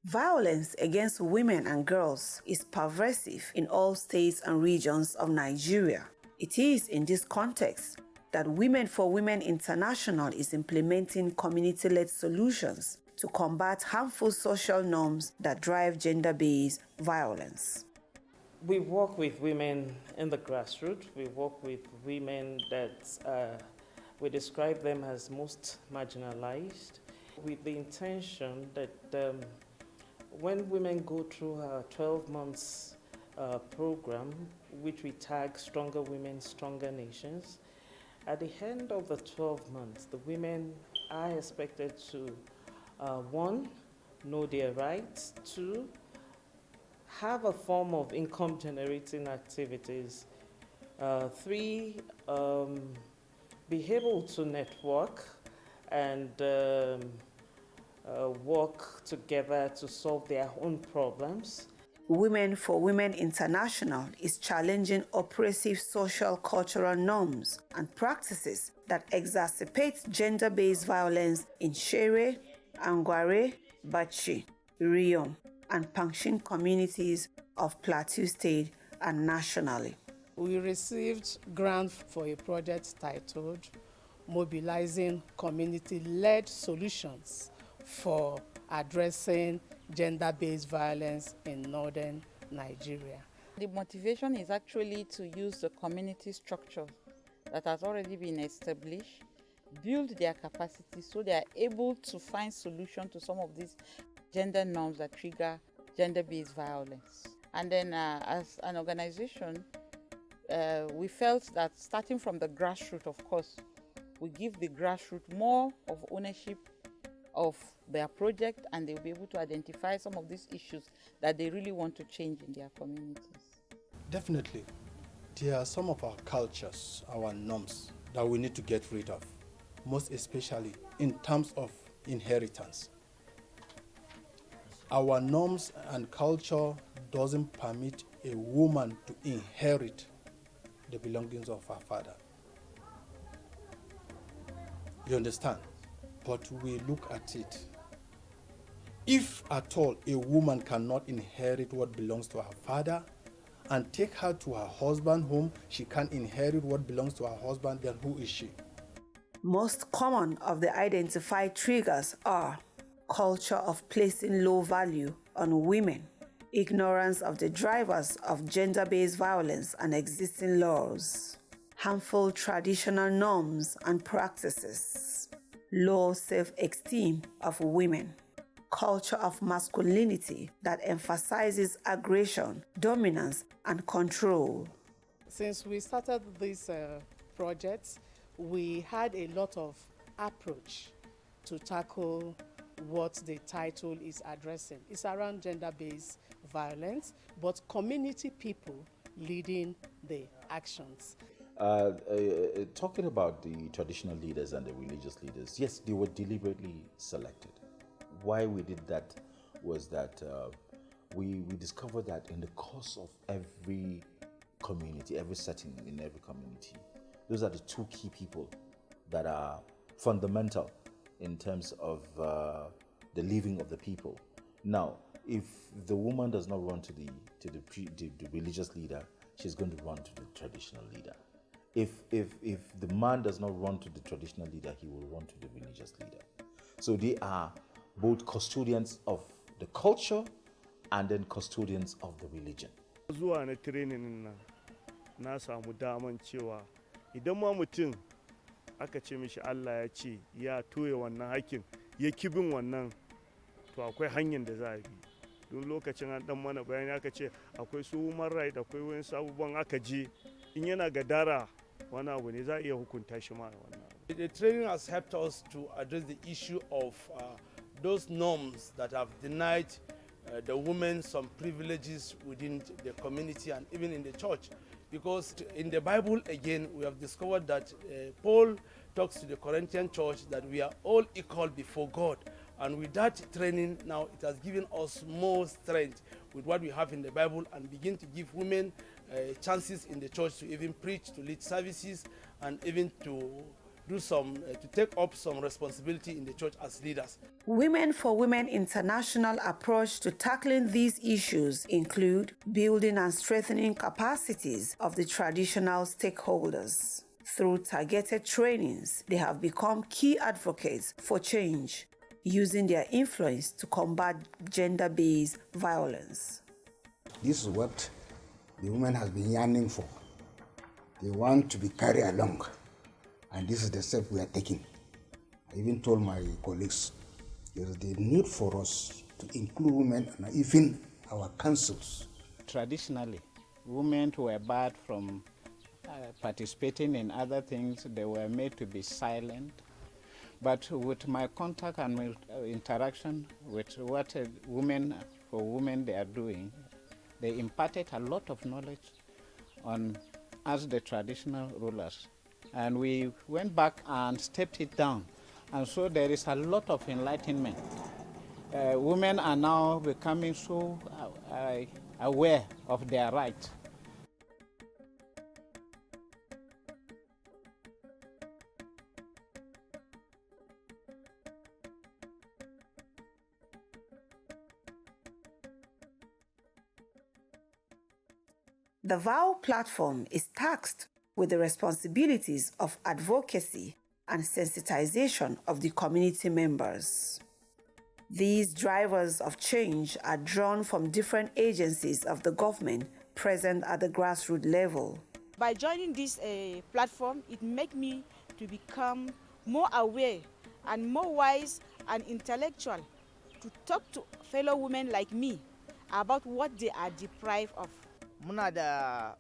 Violence against women and girls is pervasive in all states and regions of Nigeria. It is in this context that Women for Women International is implementing community-led solutions to combat harmful social norms that drive gender-based violence. We work with women in the grassroots. We work with women that we describe them as most marginalized, with the intention that when women go through our 12 months program, which we tag Stronger Women, Stronger Nations, at the end of the 12 months, the women are expected to, one, know their rights, two, have a form of income generating activities, three, be able to network and work together to solve their own problems. Women for Women International is challenging oppressive social cultural norms and practices that exacerbate gender-based violence in Shere, Angware, Bachi, Riyom, and Pangshin communities of Plateau State and nationally. We received grant for a project titled Mobilizing Community-Led Solutions for Addressing Gender-Based Violence in Northern Nigeria. The motivation is actually to use the community structure that has already been established, build their capacity so they are able to find solutions to some of these gender norms that trigger gender-based violence. And then as an organization, we felt that starting from the grassroots, of course, we give the grassroots more of ownership of their project, and they'll be able to identify some of these issues that they really want to change in their communities. Definitely. There are some of our cultures, our norms, that we need to get rid of, most especially in terms of inheritance. Our norms and culture doesn't permit a woman to inherit the belongings of her father. You understand? But we look at it. If at all a woman cannot inherit what belongs to her father and take her to her husband's home, she can't inherit what belongs to her husband, then who is she? Most common of the identified triggers are culture of placing low value on women, ignorance of the drivers of gender-based violence and existing laws, harmful traditional norms and practices, low self-esteem of women, culture of masculinity that emphasizes aggression, dominance, and control. Since we started this project, we had a lot of approach to tackle what the title is addressing. It's around gender-based violence, but community people leading the actions. Talking about the traditional leaders and the religious leaders, yes, they were deliberately selected. Why we did that was that we discovered that in the course of every community, every setting in every community, those are the two key people that are fundamental in terms of the living of the people. Now, if the woman does not run to the religious leader, she's going to run to the traditional leader. If the man does not run to the traditional leader, he will run to the religious leader. So they are both custodians of the culture and then custodians of the religion. Zuwa na training na samu daman cewa idan ma mutum aka ce mishi Allah ya ce ya toye wannan hakkin ya kibin wannan to akwai hanyar da za a bi. Don lokacin an dan mana bayani aka ce akwai su human right, akwai wani sabuban aka je in yana gadara wani abu ne za a iya hukunta shi ma wannan. The training has helped us to address the issue of those norms that have denied the women some privileges within the community and even in the church. Because in the Bible, again, we have discovered that Paul talks to the Corinthian church that we are all equal before God. And with that training now, it has given us more strength with what we have in the Bible and begin to give women chances in the church to even preach, to lead services, and even to to take up some responsibility in the church as leaders. Women for Women International approach to tackling these issues include building and strengthening capacities of the traditional stakeholders. Through targeted trainings, they have become key advocates for change, using their influence to combat gender-based violence. This is what the women has been yearning for. They want to be carried along, and this is the step we are taking. I even told my colleagues there is the need for us to include women and even our councils. Traditionally, women were barred from participating in other things. They were made to be silent. But with my contact and my interaction with what Women for Women they are doing, they imparted a lot of knowledge on us, the traditional rulers. And we went back and stepped it down. And so there is a lot of enlightenment. Women are now becoming so aware of their rights. The VOW platform is tasked with the responsibilities of advocacy and sensitization of the community members. These drivers of change are drawn from different agencies of the government present at the grassroots level. By joining this platform, it makes me to become more aware and more wise and intellectual to talk to fellow women like me about what they are deprived of. Muna da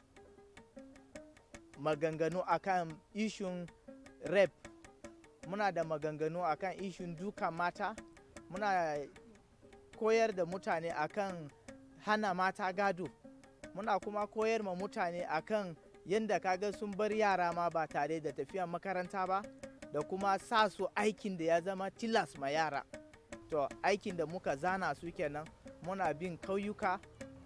maganganu akan ishun rape, muna da maganganu akan ishun duka mata, muna koyar da mutane akan hana mata gado, muna kuma koyar ma mutane akan yadda kaga sun bar yara ma ba tare da tafiya makaranta ba, da kuma sa su aikin da ya zama tilas ma yara. To aikin da muka zana su kenan, muna bin kauyuka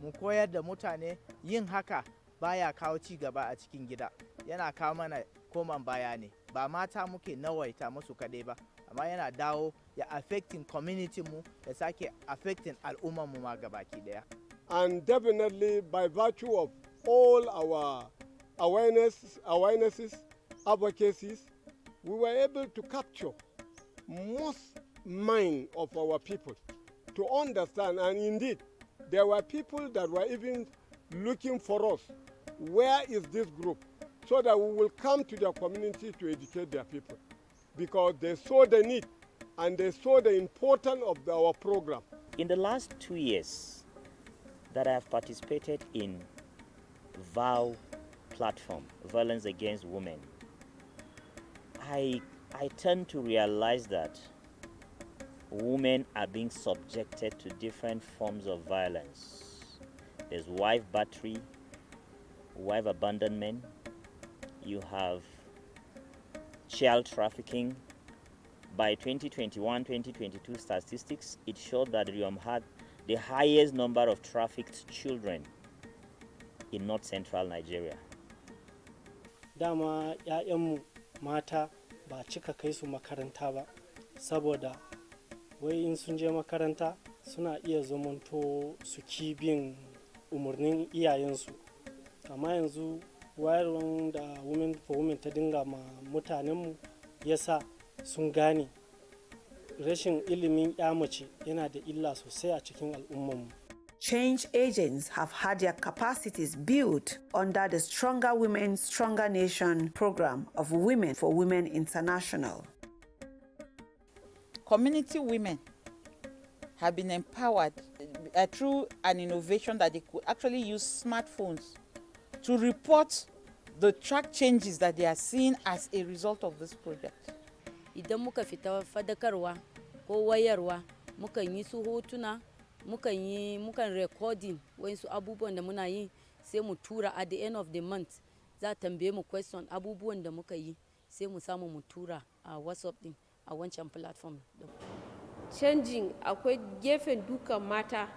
mu koyar da mutane yin haka baya kawo ci gaba a cikin gida, yana kawo mana koman baya ne. Ba mata muke nawaita musu kaɗai ba, amma yana dawo ya affecting community mu, ya sake affecting al'ummar mu ma gabaki daya. And definitely by virtue of all our awarenesses, advocacies, we were able to capture most mind of our people to understand, and indeed there were people that were even looking for us. Where is this group? So that we will come to their community to educate their people, because they saw the need and they saw the importance of our program. In the last 2 years that I have participated in VOW platform, Violence Against Women, I tend to realize that women are being subjected to different forms of violence. There's wife battery, wife abandonment, you have child trafficking. By 2021-2022 statistics, it showed that Riom had the highest number of trafficked children in North Central Nigeria. Dama ‘ya'yanmu mata ba cika kai su makaranta ba, saboda wai in sun je makaranta suna iya zamanto su kibin umarnin iyayensu. Amma yanzu wayarwan da Women for Women ta dinga ma mutanenmu yasa sun gane rashin ilimin mace yana da illa sosai a cikin al'ummarmu. Change agents have had their capacities built under the Stronger Women, Stronger Nation program of Women for Women International. Community women have been empowered through an innovation that they could actually use smartphones to report the track changes that they are seeing as a result of this project. Idan muka fita fadakarwa ko wayarwa, mukan yi su hotuna, mukan recording wayansu abubuwan da muna yi, sai mu tura at the end of the month. Za tambaye mu question abubuwan da muka yi, sai mu samu mu tura a WhatsApp din a wancan platform. Changing akwai gefen dukan mata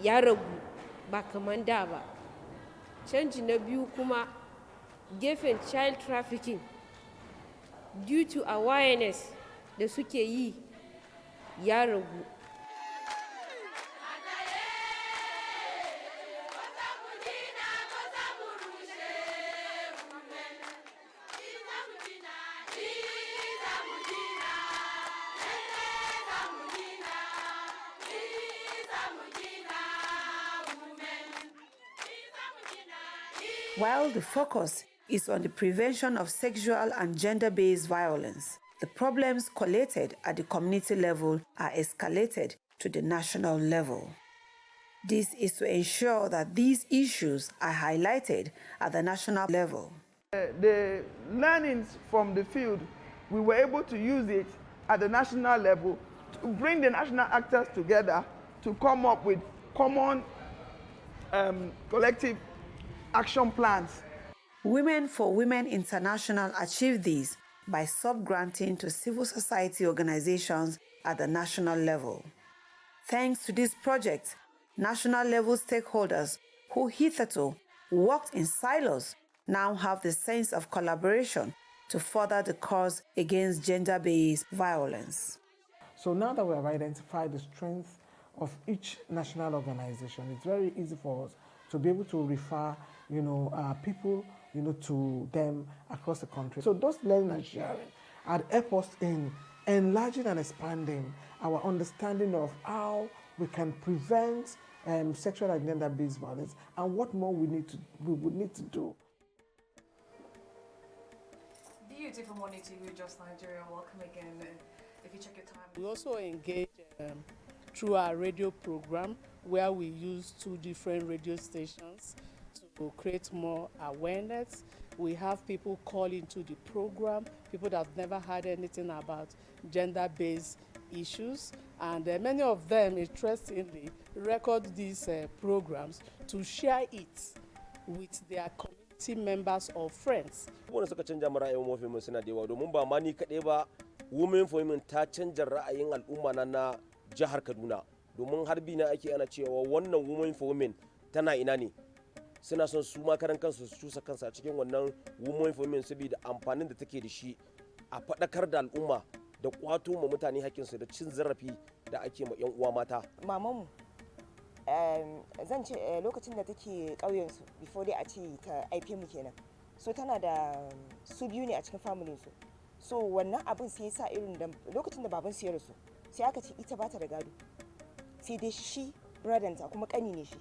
ya ragu ba kaman da ba. Canji na biyu kuma gefen child trafficking due to awareness da suke yi ya ragu. While the focus is on the prevention of sexual and gender-based violence, the problems collated at the community level are escalated to the national level. This is to ensure that these issues are highlighted at the national level. The learnings from the field, we were able to use it at the national level to bring the national actors together to come up with common collective action plans. Women for Women International achieved this by sub-granting to civil society organizations at the national level. Thanks to this project, national-level stakeholders who hitherto worked in silos now have the sense of collaboration to further the cause against gender-based violence. So now that we have identified the strength of each national organization, it's very easy for us to be able to refer, people, to them across the country. So those learning and sharing had helped us in enlarging and expanding our understanding of how we can prevent sexual and gender-based violence and what more we would need to do. Beautiful morning to you, Just Nigeria. Welcome again. If you check your time. We also engage through our radio program where we use 2 different radio stations to create more awareness. We have people call into the program, people that have never heard anything about gender-based issues, and many of them, interestingly, record these programs to share it with their community members or friends. Wanda suka canja mu ra'ayin women suna da yawa domin ba ma ni kaɗai ba, Women for Women ta canja ra'ayin al'umma na jihar Kaduna domin harbi na ake ana cewa wannan Women for Women tana ina ne. Suna son su makaran kansu su cusa kansu a cikin wannan Women for Women saboda amfanin da take da shi a faɗakar da al'umma da kwato ma mutane hakkinsu da cin zarafi da ake ma 'yan uwa mata. Mamanmu zan ce lokacin da take ƙauyensu before dai a ce ta aife mu kenan, so tana da su biyu ne a cikin familin su, so wannan abin sai sa irin da lokacin da baban su ya rasu sai aka ce ita bata da gado, sai dai shi bradanta kuma kani ne shi,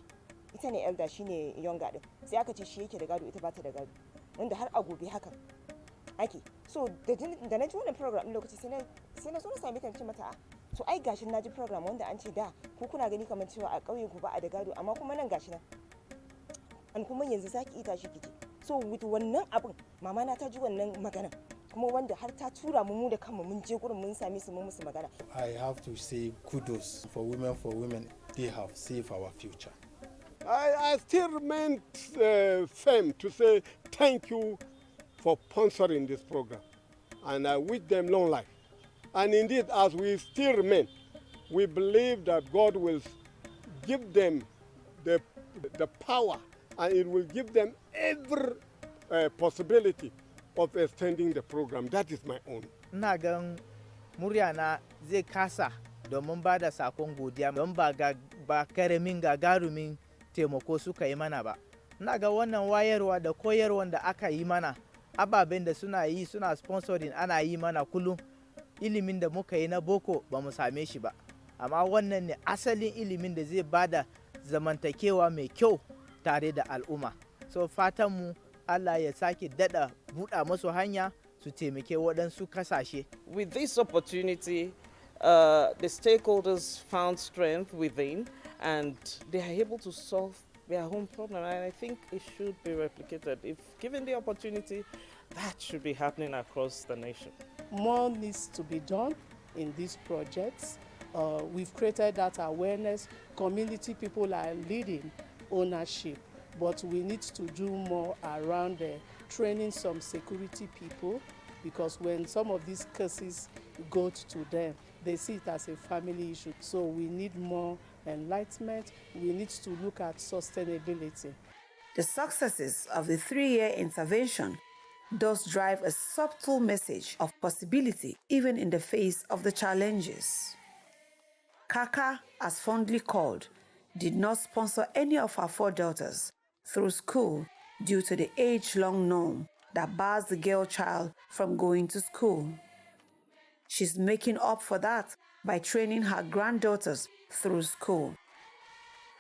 ita ne elder shi ne younger din, sai aka ce shi yake da gado ita bata da gado, wanda har a gobe hakan ake. So da na ji wannan program din lokaci sai na so na sami ta ce mata to ai gashin na ji program wanda an ce da ku kuna gani kamar cewa a ƙauyen ku ba a da gado, amma kuma nan gashi nan an kuma yanzu zaki ita shi kike. So with wannan abin mama na ta ji wannan magana kuma wanda har ta tura mu da kanmu mun je gurin mun same su mun musu magana. I have to say kudos for women. They have saved our future. I still remain firm to say thank you for sponsoring this program, and I wish them long life. And indeed, as we still remain, we believe that God will give them the power, and it will give them every possibility of extending the program. That is my own. Ina gan murya na zai kasa domin ba da sakon godiya don ba karamin gagarumin taimako suka yi mana ba. Ina ga wannan wayarwa da koyarwa da aka yi mana, ababen da suna sponsoring ana yi mana kullum. Ilimin da muka yi na boko ba mu same shi ba, amma wannan ne asalin ilimin da zai bada zamantakewa mai kyau tare da al'umma. So fatanmu Allah ya sake dada buɗa musu hanya su taimake waɗansu kasashe. With this opportunity, the stakeholders found strength within and they are able to solve their own problem, and I think it should be replicated. If given the opportunity, that should be happening across the nation. More needs to be done in these projects. We've created that awareness. Community people are leading ownership, but we need to do more around training some security people, because when some of these cases go to them, they see it as a family issue. So we need more enlightenment. We need to look at sustainability. The successes of the 3-year intervention does drive a subtle message of possibility even in the face of the challenges. Kaka, as fondly called, did not sponsor any of her 4 daughters through school due to the age-long norm that bars the girl child from going to school. She's making up for that by training her granddaughters through school.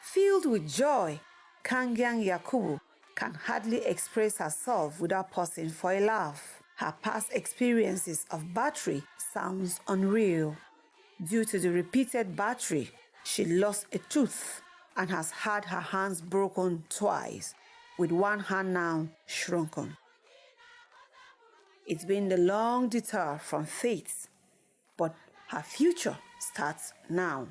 Filled with joy, Kangyang Yakubu can hardly express herself without pausing for a laugh. Her past experiences of battery sounds unreal. Due to the repeated battery, she lost a tooth and has had her hands broken twice, with one hand now shrunken. It's been the long detour from faith, but her future starts now.